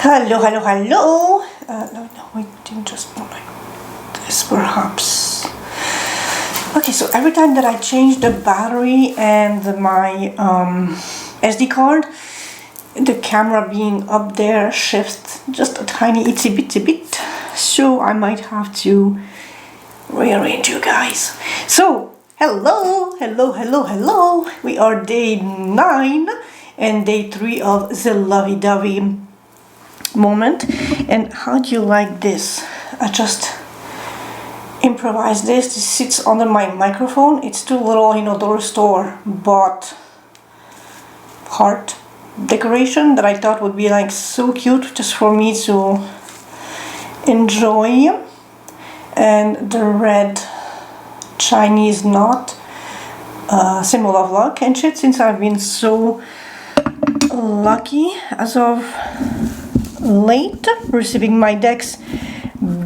Hello, hello, hello. No, we didn't just go like this, perhaps. Okay, so every time that I change the battery and my SD card, the camera being up there shifts just a tiny itsy bitsy bit. So I might have to rearrange you guys. So, hello, hello, hello, hello. We are day 9 and day 3 of the lovey-dovey moment. And how do you like this? I just improvise this. This sits under my microphone. It's too little, dollar store bought heart decoration that I thought would be like so cute just for me to enjoy. And the red Chinese knot, symbol of luck and shit, since I've been so lucky as of late receiving my decks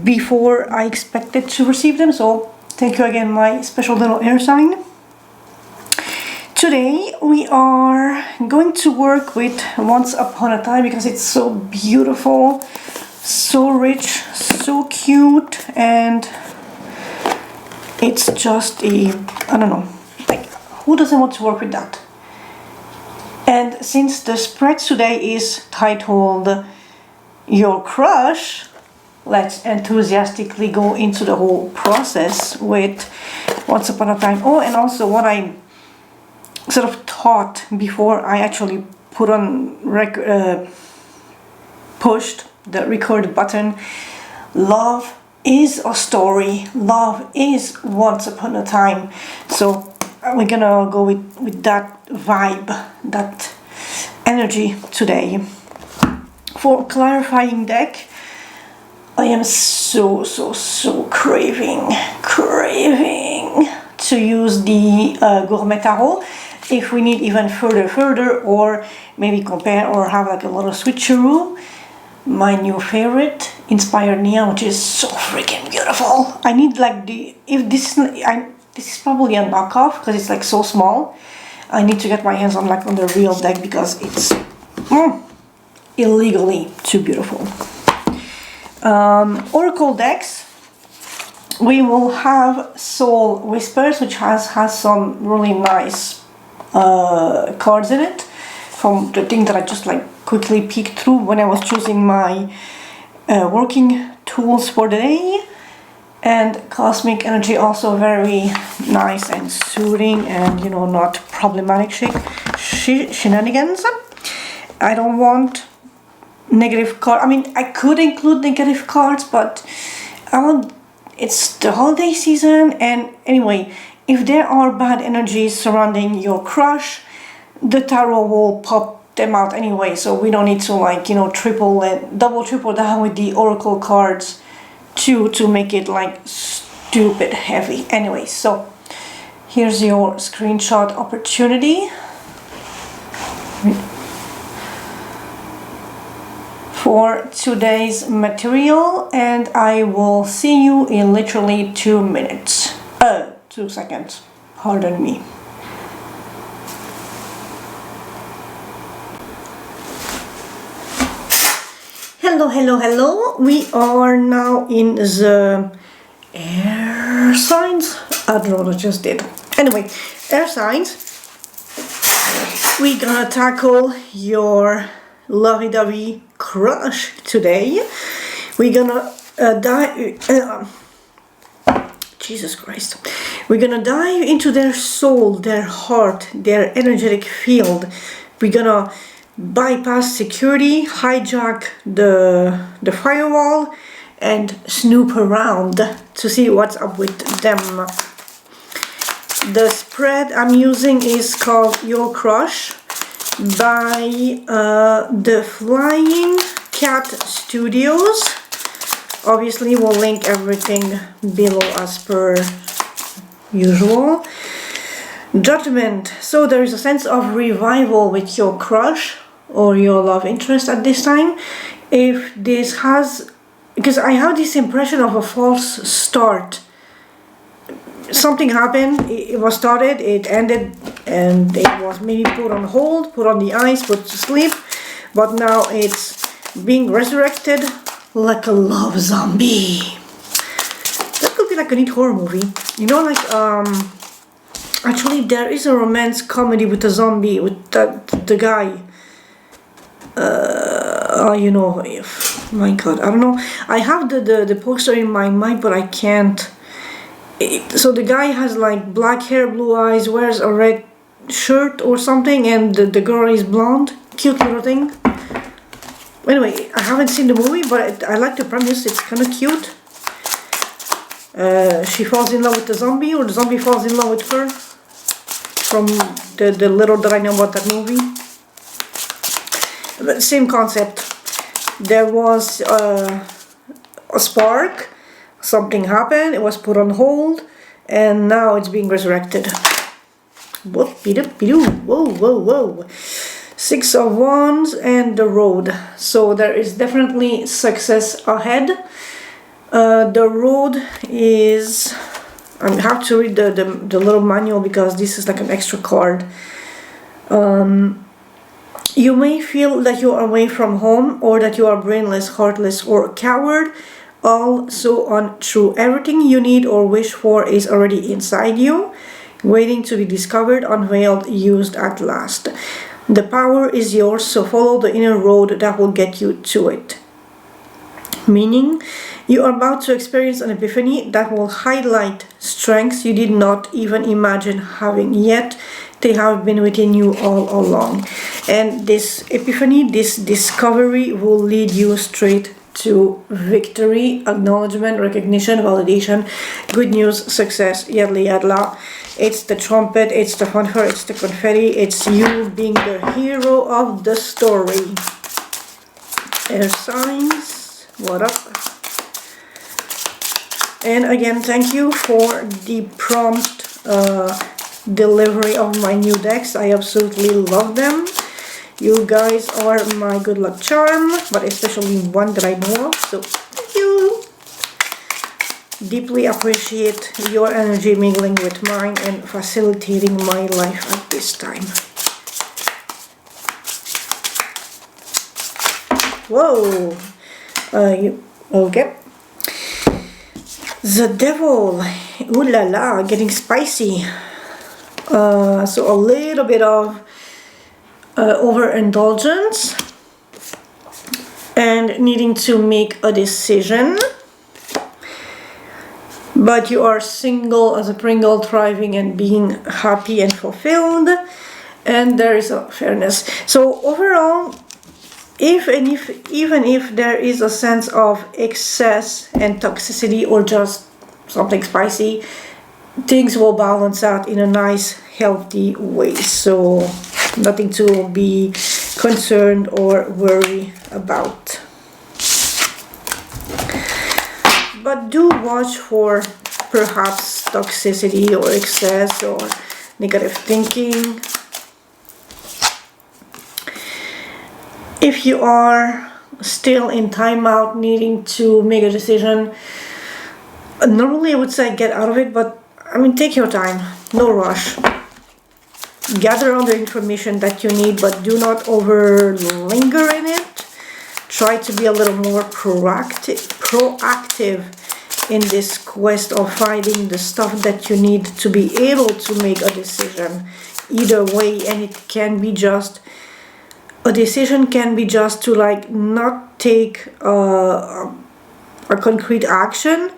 before I expected to receive them. So thank you again, my special little air sign. Today we are going to work with Once Upon a Time because it's so beautiful, so rich, so cute, and it's just I don't know, like, who doesn't want to work with that? And since the spread today is titled Your Crush, let's enthusiastically go into the whole process with Once Upon a Time. Oh, and also what I sort of thought before I actually put on pushed the record button. Love is a story. Love is Once Upon a Time. So we're gonna go with that vibe, that energy today. For clarifying deck, I am so craving to use the Gourmet Tarot. If we need even further, or maybe compare or have like a little switcheroo, my new favorite, Inspired Neon, which is so freaking beautiful. I need like this is probably a knockoff because it's like so small. I need to get my hands on like on the real deck because it's illegally too beautiful. Oracle decks, we will have Soul Whispers, which has some really nice cards in it from the thing that I just like quickly peeked through when I was choosing my working tools for the day. And Cosmic Energy, also very nice and soothing and not problematic shenanigans. I don't want negative cards. I mean, I could include negative cards, but it's the holiday season, and anyway, if there are bad energies surrounding your crush, the tarot will pop them out anyway, so we don't need to like triple down with the oracle cards to make it like stupid heavy. Anyway, so here's your screenshot opportunity for today's material, and I will see you in literally 2 minutes. 2 seconds, pardon me. Hello. We are now in the air signs. I don't know what I just did. Anyway, air signs. We're gonna tackle your lovey-dovey crush today. We're gonna Jesus Christ. We're gonna dive into their soul, their heart, their energetic field. We're gonna bypass security, hijack the firewall, and snoop around to see what's up with them. The spread I'm using is called Your Crush by the Flying Cat Studios. Obviously we'll link everything below as per usual. Judgment. So there is a sense of revival with your crush or your love interest at this time. If this has, because I have this impression of a false start. Something happened, it was started, it ended, and it was maybe put on hold, put on the ice, put to sleep, but now it's being resurrected like a love zombie. That could be like a neat horror movie. You know, like actually there is a romance comedy with a zombie with the guy. You know, my God, I don't know. I have the poster in my mind, but I can't. So the guy has like black hair, blue eyes, wears a red shirt or something, and the girl is blonde. Cute little thing. Anyway, I haven't seen the movie, but I like the premise. It's kind of cute. She falls in love with the zombie, or the zombie falls in love with her. From the little that I know about that movie. But same concept. There was a spark. Something happened. It was put on hold, and now it's being resurrected. Whoa, whoa, whoa. 6 of Wands and the Road. So there is definitely success ahead. The Road is... I have to read the little manual because this is like an extra card. You may feel that you are away from home, or that you are brainless, heartless, or a coward. All so untrue. Everything you need or wish for is already inside you, waiting to be discovered, unveiled, used at last. The power is yours, so follow the inner road that will get you to it. Meaning, you are about to experience an epiphany that will highlight strengths you did not even imagine having, yet they have been within you all along. And this epiphany, this discovery will lead you straight to victory, acknowledgement, recognition, validation, good news, success, yadla yadla. It's the trumpet, it's the fanfare, it's the confetti, it's you being the hero of the story. Air signs, what up? And again, thank you for the prompt delivery of my new decks. I absolutely love them. You guys are my good luck charm, but especially one that I know of, so thank you. Deeply appreciate your energy mingling with mine and facilitating my life at this time. Whoa! Okay. The Devil. Ooh la la, getting spicy. So a little bit of overindulgence and needing to make a decision, but you are single as a Pringle, thriving and being happy and fulfilled, and there is a fairness. So overall, even if there is a sense of excess and toxicity or just something spicy, things will balance out in a nice healthy way. So nothing to be concerned or worry about. But do watch for perhaps toxicity or excess or negative thinking. If you are still in timeout, needing to make a decision, normally I would say get out of it, but I mean, take your time, no rush. Gather all the information that you need, but do not over linger in it. Try to be a little more proactive in this quest of finding the stuff that you need to be able to make a decision. Either way, and it can be just, a decision can be just to like not take a concrete action,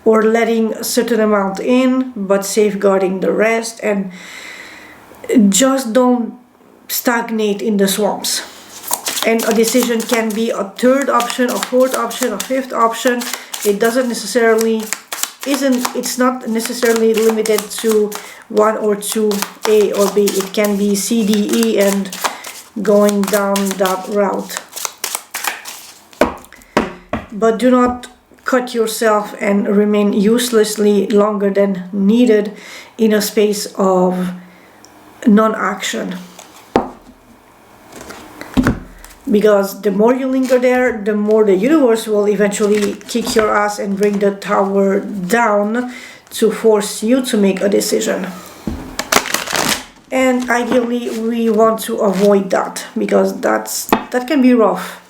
or letting a certain amount in but safeguarding the rest, and just don't stagnate in the swamps. And a decision can be a third option, a fourth option, a fifth option. It doesn't necessarily, it's not necessarily limited to 1 or 2, A or B. It can be C, D, E, and going down that route. But do not cut yourself and remain uselessly longer than needed in a space of non-action, because the more you linger there, the more the universe will eventually kick your ass and bring the tower down to force you to make a decision. And ideally we want to avoid that, because that can be rough.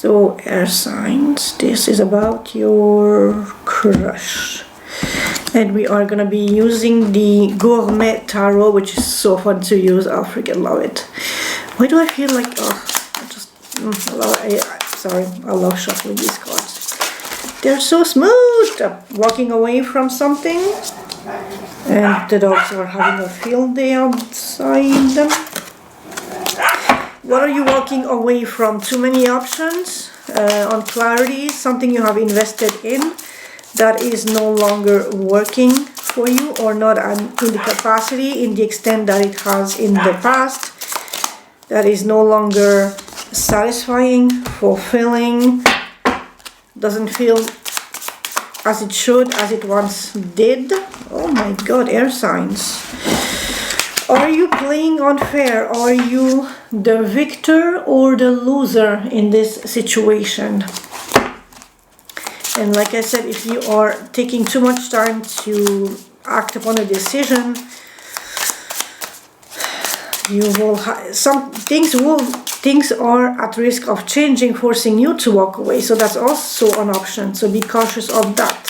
So air signs, this is about your crush. And we are gonna be using the Gourmet Tarot, which is so fun to use. I freaking love it. Why do I feel like, I love shuffling these cards. They're so smooth. Walking away from something. And the dogs are having a field day outside. What are you walking away from? Too many options on clarity, something you have invested in that is no longer working for you or not in the capacity, in the extent that it has in the past, that is no longer satisfying, fulfilling, doesn't feel as it should, as it once did. Oh my god, air signs. Are you playing unfair? Are you the victor or the loser in this situation? And like I said, if you are taking too much time to act upon a decision, you will things are at risk of changing, forcing you to walk away. So that's also an option. So be cautious of that.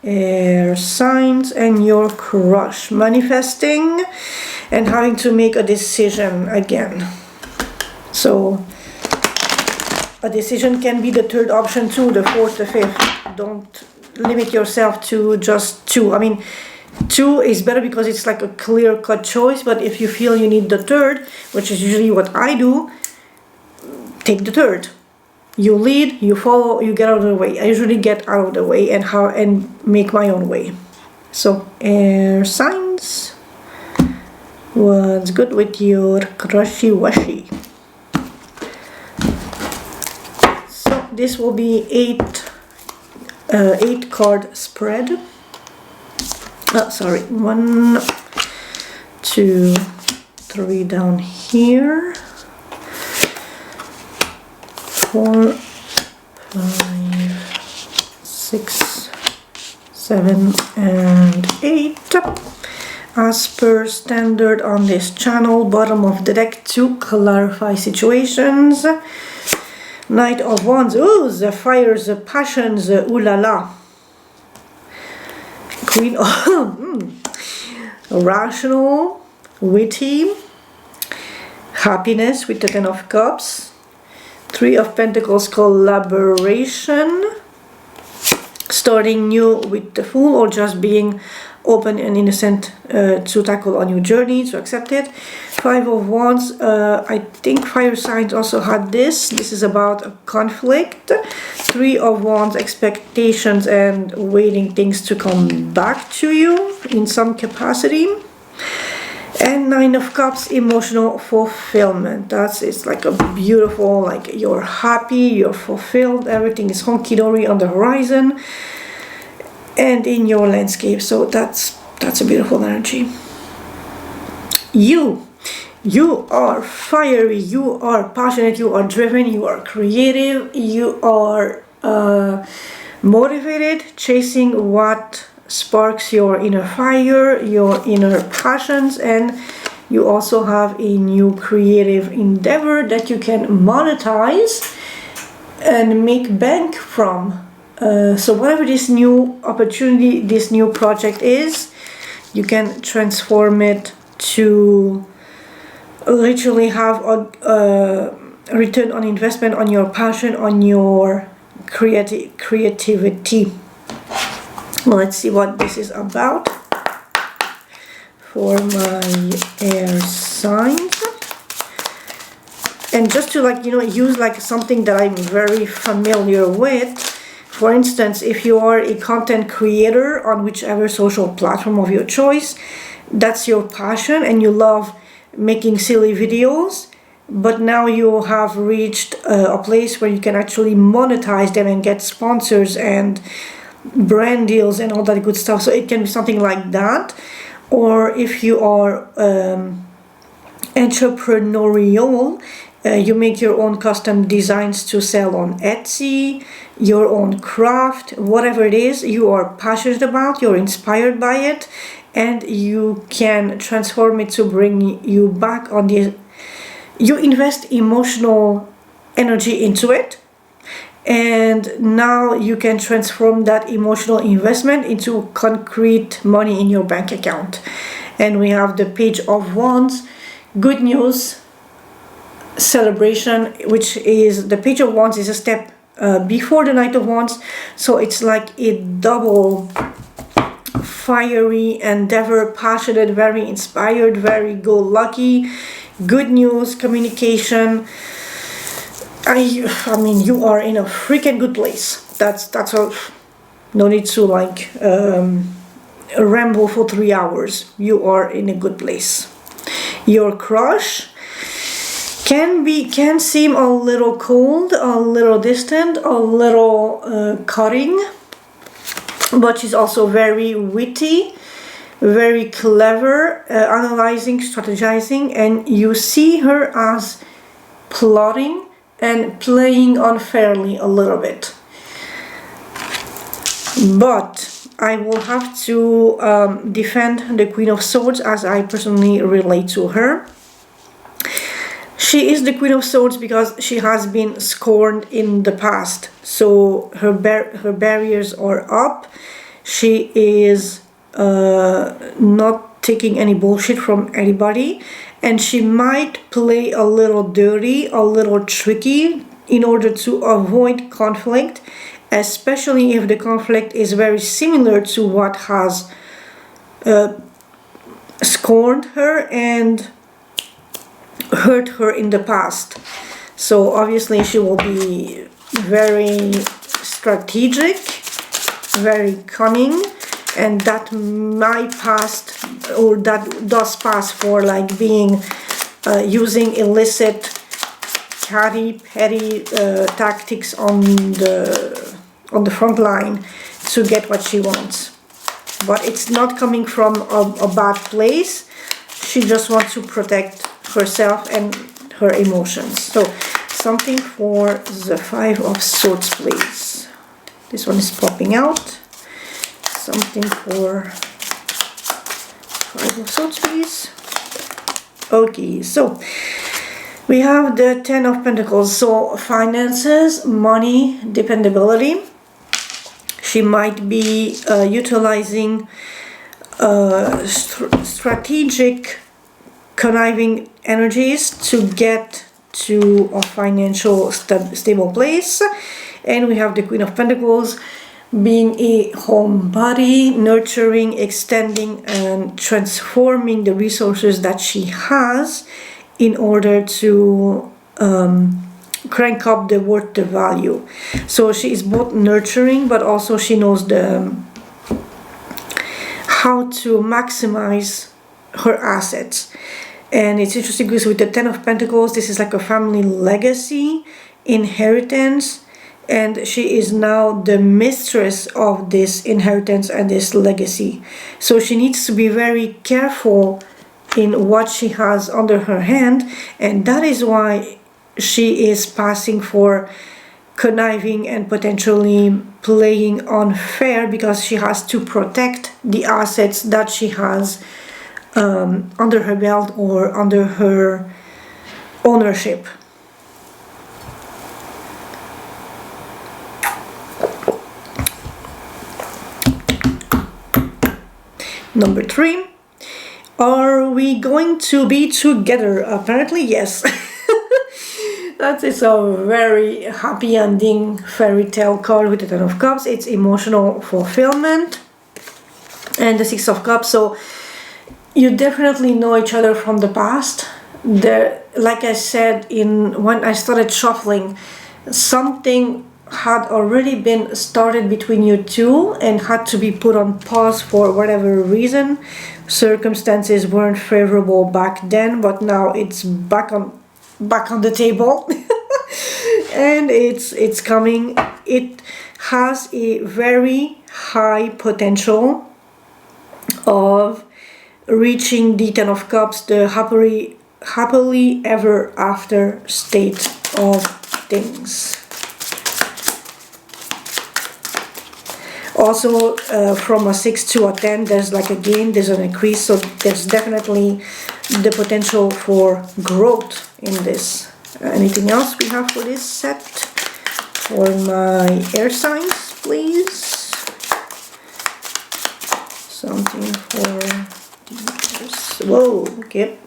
Air signs and your crush, manifesting and having to make a decision again. So a decision can be the third option too, the fourth, the fifth. Don't limit yourself to just two. I mean, two is better because it's like a clear-cut choice, but if you feel you need the third, which is usually what I do, take the third. You lead, you follow, you get out of the way. I usually get out of the way and make my own way. So air signs, what's good with your crushy-washy? So this will be eight card spread. Oh, sorry, 1, 2, 3 down here. 4, 5, 6, 7, and 8. As per standard on this channel, bottom of the deck to clarify situations. Knight of Wands, ooh, the fires, the passions, ooh la la. Queen of rational, witty, happiness with the Ten of Cups. 3 of Pentacles, collaboration, starting new with the Fool, or just being open and innocent to tackle a new journey, to accept it. 5 of Wands, I think fire signs also had this. This is about a conflict. 3 of Wands, expectations and waiting things to come back to you in some capacity. And 9 of Cups, emotional fulfillment. It's like a beautiful, like you're happy, you're fulfilled, everything is honky-dory on the horizon and in your landscape. So that's a beautiful energy. You are fiery, you are passionate, you are driven, you are creative, you are motivated, chasing what sparks your inner fire, your inner passions, and you also have a new creative endeavor that you can monetize and make bank from. So whatever this new opportunity, this new project is, you can transform it to literally have a return on investment on your passion, on your creativity. Well, let's see what this is about for my air signs. And just to use something that I'm very familiar with. For instance, if you are a content creator on whichever social platform of your choice, that's your passion and you love making silly videos, but now you have reached a place where you can actually monetize them and get sponsors and brand deals and all that good stuff. So it can be something like that. Or if you are entrepreneurial, you make your own custom designs to sell on Etsy, your own craft, whatever it is you are passionate about, you're inspired by it, and you can transform it to bring you back on the you invest emotional energy into it, and now you can transform that emotional investment into concrete money in your bank account. And we have the Page of Wands, good news, celebration, which is the Page of Wands is a step before the Knight of Wands, so it's like a double fiery endeavor, passionate, very inspired, very go-lucky, good news, communication. I mean, you are in a freaking good place. That's all. No need to like ramble for 3 hours. You are in a good place. Your crush can seem a little cold, a little distant, a little cutting, but she's also very witty, very clever, analyzing, strategizing, and you see her as plotting and playing unfairly a little bit. But I will have to defend the Queen of Swords, as I personally relate to her. She is the Queen of Swords because she has been scorned in the past, so her barriers are up. She is not taking any bullshit from anybody, and she might play a little dirty, a little tricky in order to avoid conflict, especially if the conflict is very similar to what has scorned her and hurt her in the past. So obviously she will be very strategic, very cunning, and that might pass, or that does pass for like being using illicit, catty, petty tactics on the front line to get what she wants. But it's not coming from a bad place. She just wants to protect herself and her emotions. So something for the Five of Swords, please. This one is popping out. Something for Five of Swords, please. Okay, so we have the Ten of Pentacles. So finances, money, dependability. She might be utilizing strategic, conniving energies to get to a financial stable place. And we have the Queen of Pentacles being a homebody, nurturing, extending, and transforming the resources that she has in order to crank up the worth, the value. So she is both nurturing, but also she knows how to maximize her assets. And it's interesting because with the Ten of Pentacles, this is like a family legacy, inheritance, and she is now the mistress of this inheritance and this legacy. So she needs to be very careful in what she has under her hand, and that is why she is passing for conniving and potentially playing unfair, because she has to protect the assets that she has under her belt or under her ownership. Number 3, are we going to be together? Apparently yes. That is a very happy ending fairy tale card with the Ten of Cups. It's emotional fulfillment. And the Six of Cups. So you definitely know each other from the past. Like I said, when I started shuffling, something had already been started between you two and had to be put on pause for whatever reason. Circumstances weren't favorable back then, but now it's back on the table. And it's coming. It has a very high potential of reaching the Ten of Cups, the happily ever after state of things. Also, from a 6 to a 10, there's like a gain, there's an increase, so there's definitely the potential for growth in this. Anything else we have for this set? For my air signs, please. Something for the whoa, okay.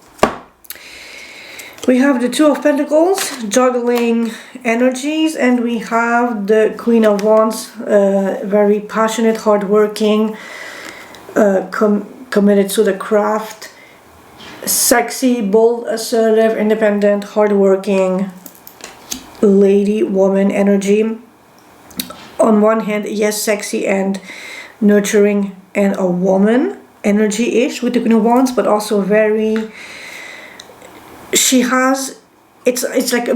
We have the Two of Pentacles, juggling energies, and we have the Queen of Wands, very passionate, hardworking, committed to the craft, sexy, bold, assertive, independent, hardworking lady, woman energy. On one hand, yes, sexy and nurturing, and a woman energy-ish with the Queen of Wands, but also very, she has, it's like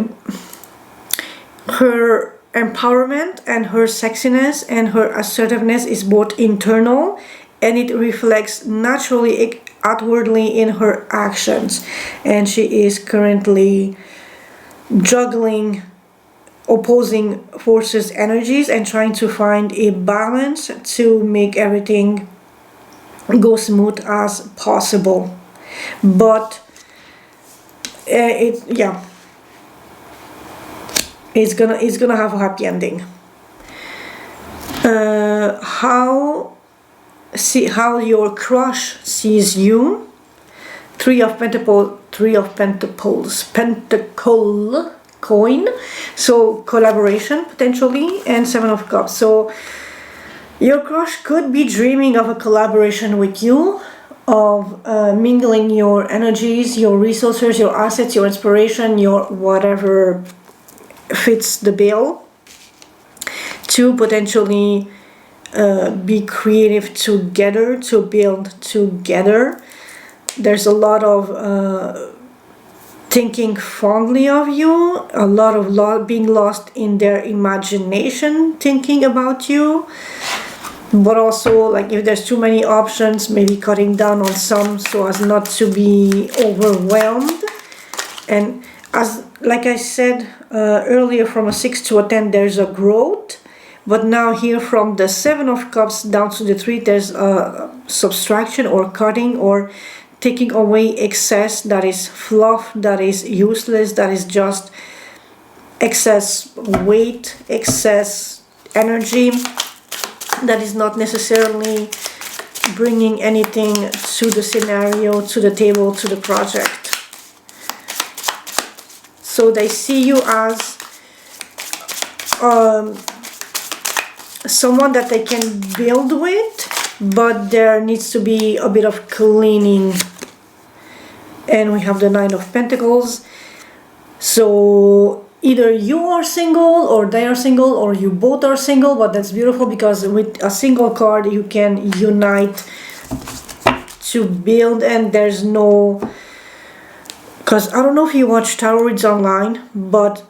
her empowerment and her sexiness and her assertiveness is both internal, and it reflects naturally outwardly in her actions. And she is currently juggling opposing forces energies and trying to find a balance to make everything go smooth as possible. But it's gonna have a happy ending. How your crush sees you. Three of Pentacles, Pentacle coin, so collaboration potentially, and Seven of Cups. So your crush could be dreaming of a collaboration with you, of mingling your energies, your resources, your assets, your inspiration, your whatever fits the bill, to potentially be creative together, to build together. There's a lot of thinking fondly of you, a lot of being lost in their imagination, thinking about you. But also, like, if there's too many options, maybe cutting down on some so as not to be overwhelmed. And as like I said earlier, from a 6 to a 10 there's a growth, but now here from the 7 of Cups down to the 3 there's a subtraction or cutting or taking away excess that is fluff, that is useless, that is just excess weight, excess energy, that is not necessarily bringing anything to the scenario, to the table, to the project. So they see you as someone that they can build with, but there needs to be a bit of cleaning. And we have the Nine of Pentacles. So either you are single or they are single or you both are single, but that's beautiful because with a single card you can unite to build, and there's no, because I don't know if you watch tarot reads online, but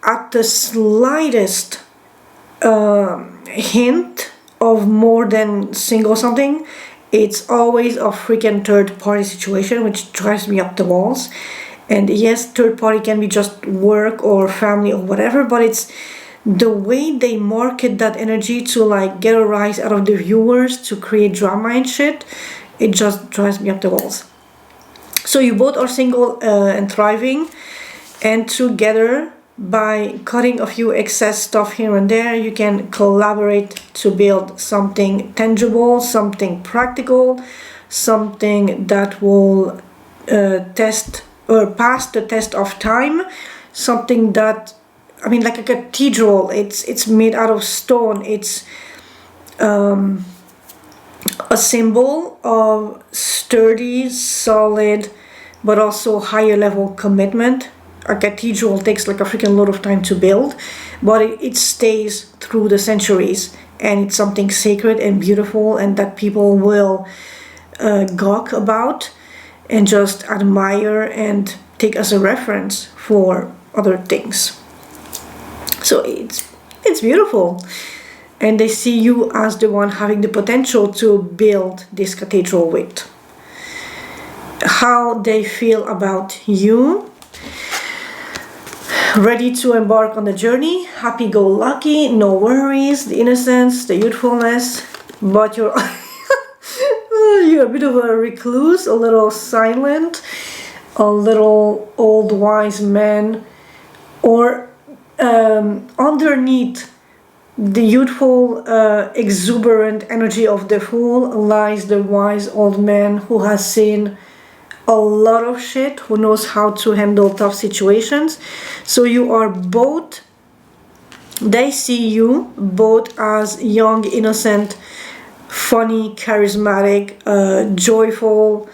at the slightest hint of more than single something, it's always a freaking third party situation, which drives me up the walls. And yes, third party can be just work or family or whatever, but it's the way they market that energy to like get a rise out of the viewers, to create drama and shit. It just drives me up the walls. So you both are single and thriving, and together, by cutting a few excess stuff here and there, you can collaborate to build something tangible, something practical, something that will test or pass the test of time, something that, I mean, like a cathedral. It's made out of stone. It's a symbol of sturdy, solid, but also higher level commitment. A cathedral takes like a freaking lot of time to build, but it stays through the centuries, and it's something sacred and beautiful, and that people will gawk about and just admire and take as a reference for other things. So it's beautiful, and they see you as the one having the potential to build this cathedral with. How they feel about you: ready to embark on the journey, happy-go-lucky, no worries, the innocence, the youthfulness, but you're you're a bit of a recluse, a little silent, a little old wise man, or underneath the youthful, exuberant energy of the Fool lies the wise old man who has seen a lot of shit, who knows how to handle tough situations. So you are both, they see you both as young, innocent, funny, charismatic, joyful,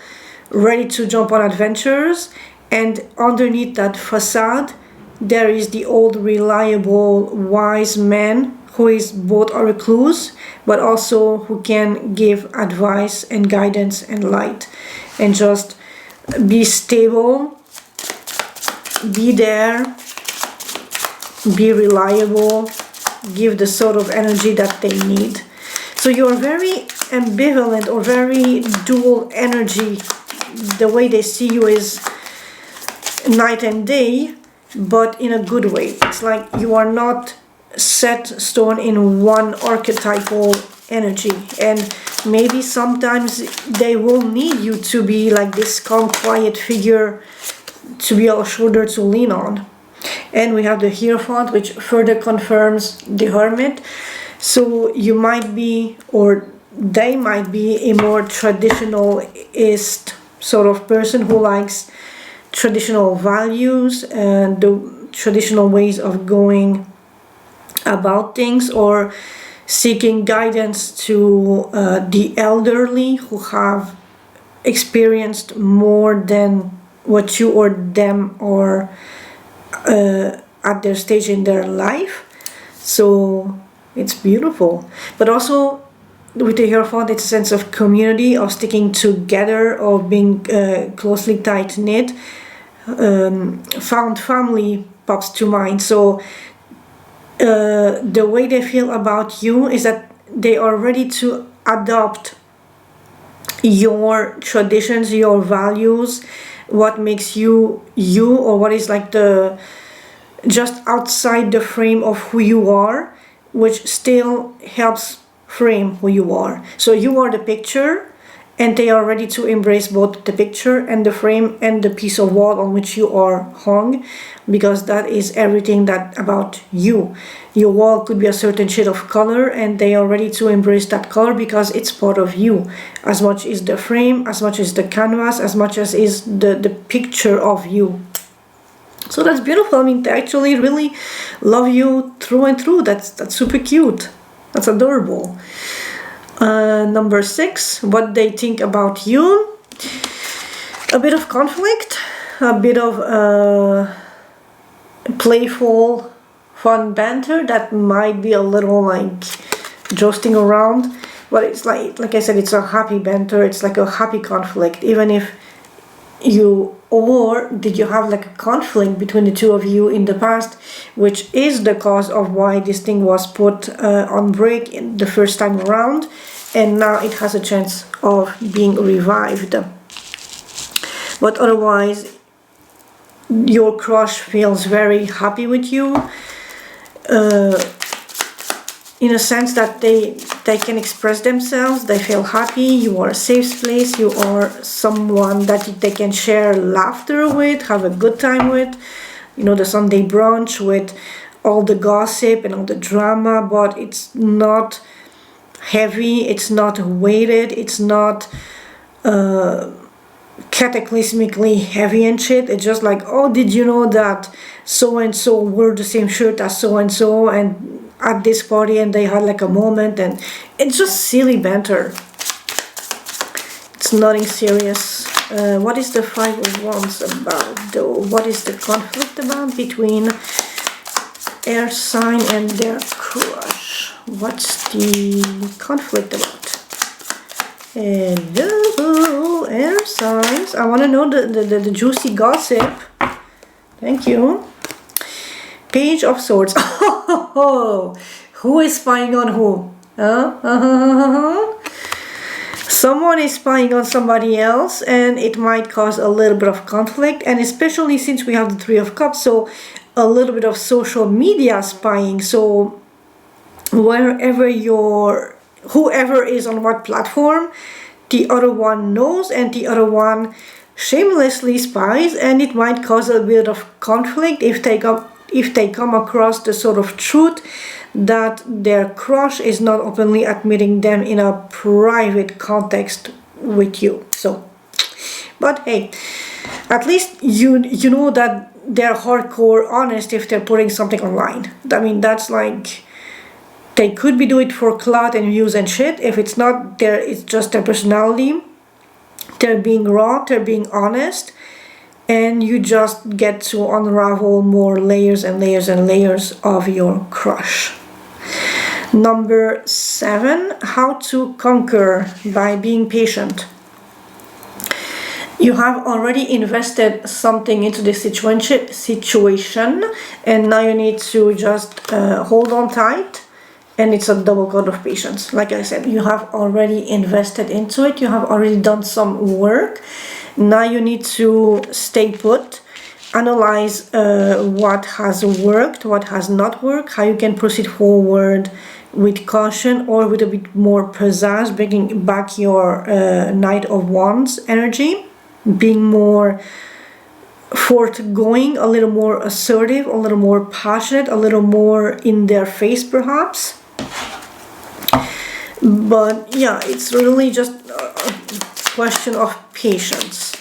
ready to jump on adventures, and underneath that facade there is the old reliable wise man who is both a recluse but also who can give advice and guidance and light, and just be stable, be there, be reliable, give the sort of energy that they need. So you're very ambivalent or very dual energy. The way they see you is night and day, but in a good way. It's like you are not set stone in one archetypal energy, and maybe sometimes they will need you to be like this calm, quiet figure to be a shoulder to lean on. And we have the Hierophant, which further confirms the Hermit. So you might be, or they might be, a more traditionalist sort of person who likes traditional values and the traditional ways of going about things, or seeking guidance to the elderly who have experienced more than what you or them are at their stage in their life. So it's beautiful. But also with the Hierophant, it's a sense of community, of sticking together, of being closely tight-knit. Found family pops to mind. So the way they feel about you is that they are ready to adopt your traditions, your values, what makes you you, or what is like the just outside the frame of who you are, which still helps frame who you are. So you are the picture, and they are ready to embrace both the picture and the frame and the piece of wall on which you are hung, because that is everything that about you. Your wall could be a certain shade of color, and they are ready to embrace that color because it's part of you, as much as the frame, as much as the canvas, as much as is the picture of you. So that's beautiful. I mean, they actually really love you through and through. That's super cute. That's adorable. Number 6, what they think about you. A bit of conflict, a bit of playful, fun banter that might be a little like jousting around, but it's like I said, it's a happy banter. It's like a happy conflict, even if you, or did you have like a conflict between the two of you in the past, which is the cause of why this thing was put on break in the first time around, and now it has a chance of being revived. But otherwise, your crush feels very happy with you, in a sense that they can express themselves. They feel happy. You are a safe place. You are someone that they can share laughter with, have a good time with. You know, the Sunday brunch with all the gossip and all the drama, but it's not heavy, it's not weighted, it's not cataclysmically heavy and shit. It's just like, oh, did you know that so and so wore the same shirt as so and at this party, and they had like a moment, and it's just silly banter. It's nothing serious. What is the 5 of Wands about though? What is the conflict about between air sign and their crush? What's the conflict about? Hello, air signs. I want to know the juicy gossip. Thank you. Page of Swords. Who is spying on who? Someone is spying on somebody else, and it might cause a little bit of conflict, and especially since we have the 3 of Cups, so a little bit of social media spying. So wherever your whoever is on what platform, the other one knows, and the other one shamelessly spies, and it might cause a bit of conflict if they come across the sort of truth that their crush is not openly admitting them in a private context with you. So, but hey, at least you know that they're hardcore honest if they're putting something online. I mean, that's like, they could be doing it for clout and views and shit. If it's not there, it's just their personality. They're being raw, they're being honest, and you just get to unravel more layers and layers and layers of your crush. Number 7, how to conquer by being patient. You have already invested something into this situation, and now you need to just hold on tight. And it's a double card of patience. Like I said, you have already invested into it. You have already done some work. Now you need to stay put, analyze what has worked, what has not worked, how you can proceed forward with caution or with a bit more pizzazz, bringing back your Knight of Wands energy, being more forthgoing, a little more assertive, a little more passionate, a little more in their face perhaps. But yeah, it's really just a question of patience.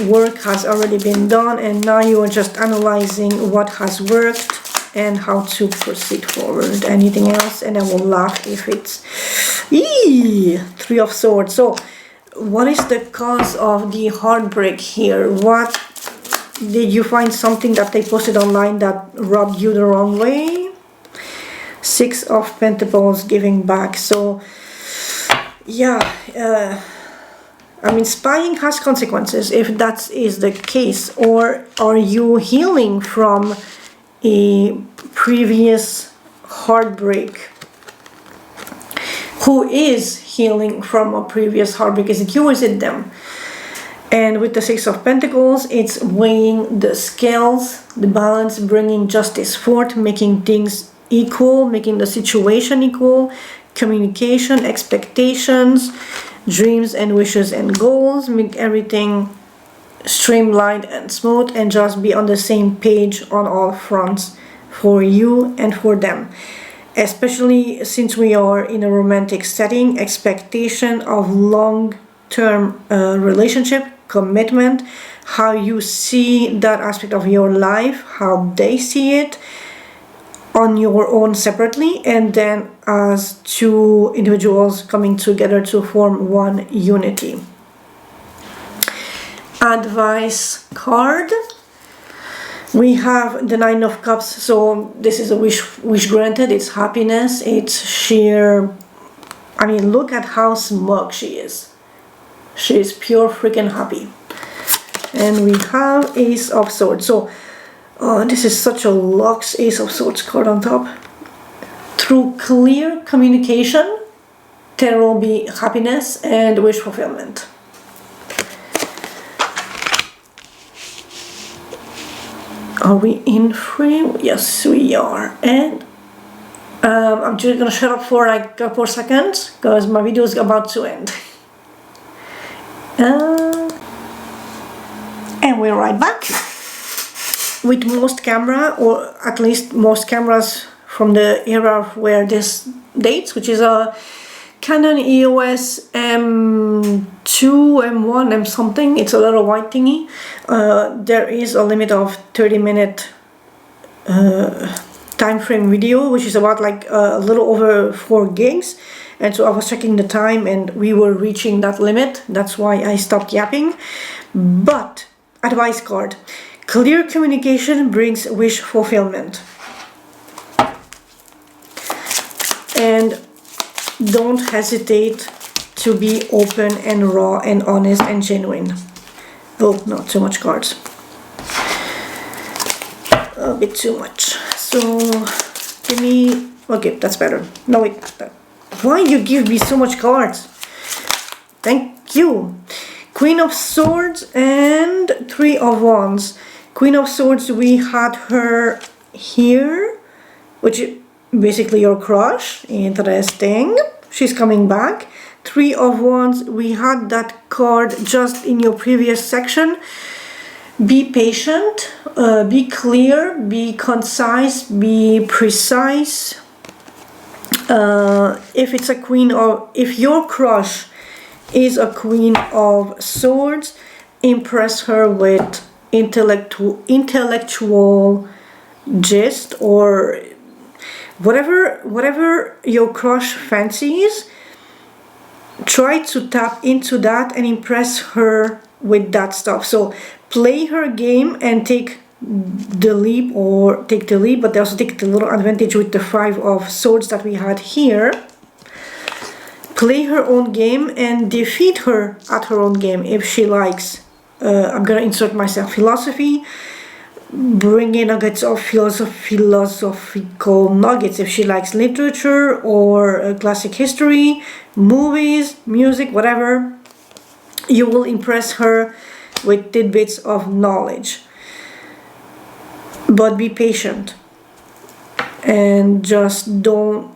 Work has already been done, and now you are just analyzing what has worked and how to proceed forward. Anything else? And I will laugh if it's 3 of Swords. So what is the cause of the heartbreak here? What did you find, something that they posted online that rubbed you the wrong way? 6 of Pentacles, giving back. So yeah, I mean, spying has consequences if that is the case. Or are you healing from a previous heartbreak? Who is healing from a previous heartbreak? Is it you or is it them? And with the 6 of Pentacles, it's weighing the scales, the balance, bringing justice forth, making things equal, making the situation equal, communication, expectations, dreams and wishes and goals, make everything streamlined and smooth, and just be on the same page on all fronts for you and for them. Especially since we are in a romantic setting, expectation of long-term relationship, commitment, how you see that aspect of your life, how they see it, on your own separately, and then as 2 individuals coming together to form one unity. Advice card. We have the 9 of Cups, so this is a wish granted. It's happiness, it's sheer, I mean, look at how smug she is. She is pure freaking happy. And we have Ace of Swords. So this is such a Lux Ace of Swords card on top. Through clear communication, there will be happiness and wish fulfillment. Are we in frame? Yes, we are. And I'm just gonna shut up for like a couple seconds because my video is about to end. And we're right back. With most camera, or at least most cameras from the era where this dates, which is a Canon EOS M2, M1, M something, it's a little white thingy. There is a limit of 30-minute time frame video, which is about like a little over 4 gigs. And so I was checking the time and we were reaching that limit. That's why I stopped yapping. But advice card. Clear communication brings wish fulfillment. And don't hesitate to be open and raw and honest and genuine. Oh, not too much cards. A bit too much. So, give me... Okay, that's better. No, wait. Why you give me so much cards? Thank you. Queen of Swords and 3 of Wands. Queen of Swords, we had her here, which basically your crush. Interesting. She's coming back. 3 of Wands. We had that card just in your previous section. Be patient, be clear, be concise, be precise. If it's a queen, or if your crush is a Queen of Swords, impress her with intellectual gist, or whatever your crush fancies. Try to tap into that and impress her with that stuff. So play her game and take the leap, but also take the little advantage with the 5 of Swords that we had here. Play her own game and defeat her at her own game if she likes. I'm gonna insert myself philosophy. Bring in nuggets of philosophical nuggets if she likes literature or classic history, movies, music, whatever. You will impress her with tidbits of knowledge. But be patient and just don't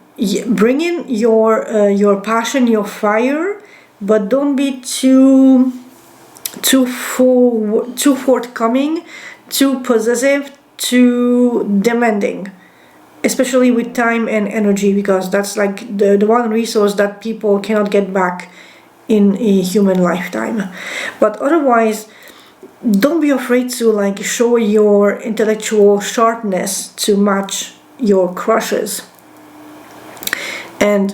bring in your passion, your fire, but don't be too forthcoming, too possessive, too demanding, especially with time and energy, because that's like the one resource that people cannot get back in a human lifetime. But otherwise, don't be afraid to like show your intellectual sharpness to match your crushes, and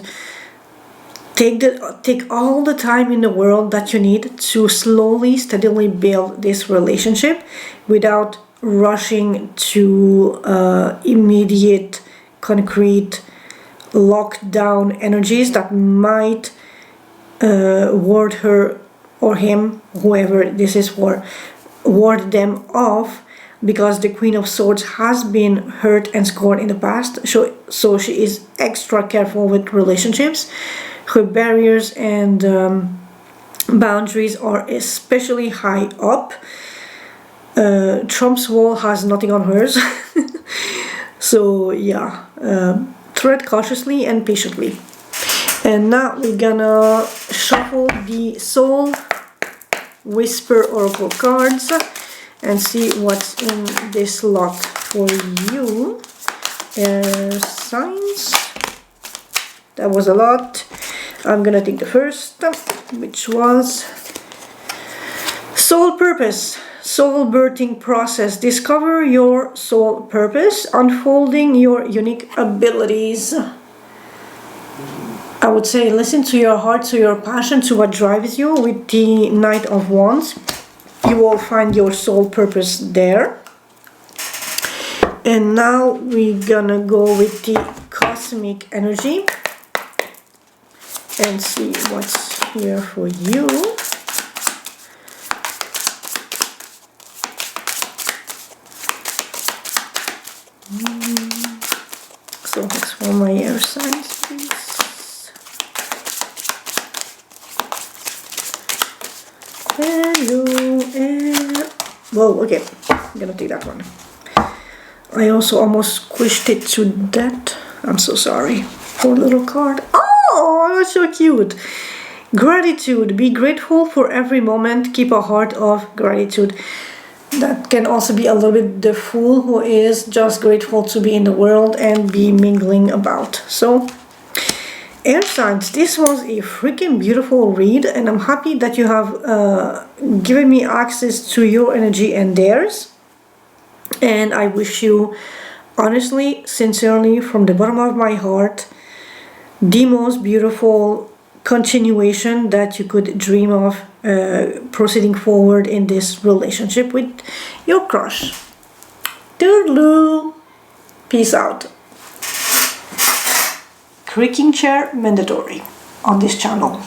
take all the time in the world that you need to slowly, steadily build this relationship without rushing to immediate, concrete, lockdown energies that might ward her or him, whoever this is for, ward them off, because the Queen of Swords has been hurt and scorned in the past. So she is extra careful with relationships. Her barriers and boundaries are especially high up. Trump's wall has nothing on hers. So yeah, tread cautiously and patiently. And now we're gonna shuffle the Soul Whisper Oracle cards and see what's in this lot for you. Air signs. That was a lot. I'm gonna take the first, which was Soul Purpose. Soul birthing process. Discover your soul purpose, unfolding your unique abilities. I would say listen to your heart, to your passion, to what drives you. With the Knight of Wands, you will find your soul purpose there. And now we're gonna go with the cosmic energy and see what's here for you. So that's for my air signs, please. Hello, air. Whoa, okay. I'm gonna take that one. I also almost squished it to death. I'm so sorry. Poor little card. Oh, that's so cute. Gratitude. Be grateful for every moment. Keep a heart of gratitude. That can also be a little bit the fool who is just grateful to be in the world and be mingling about. So, air signs, this was a freaking beautiful read, and I'm happy that you have given me access to your energy and theirs. And I wish you, honestly, sincerely, from the bottom of my heart, the most beautiful continuation that you could dream of, proceeding forward in this relationship with your crush. Toodaloo! Peace out. Creaking chair mandatory on this channel.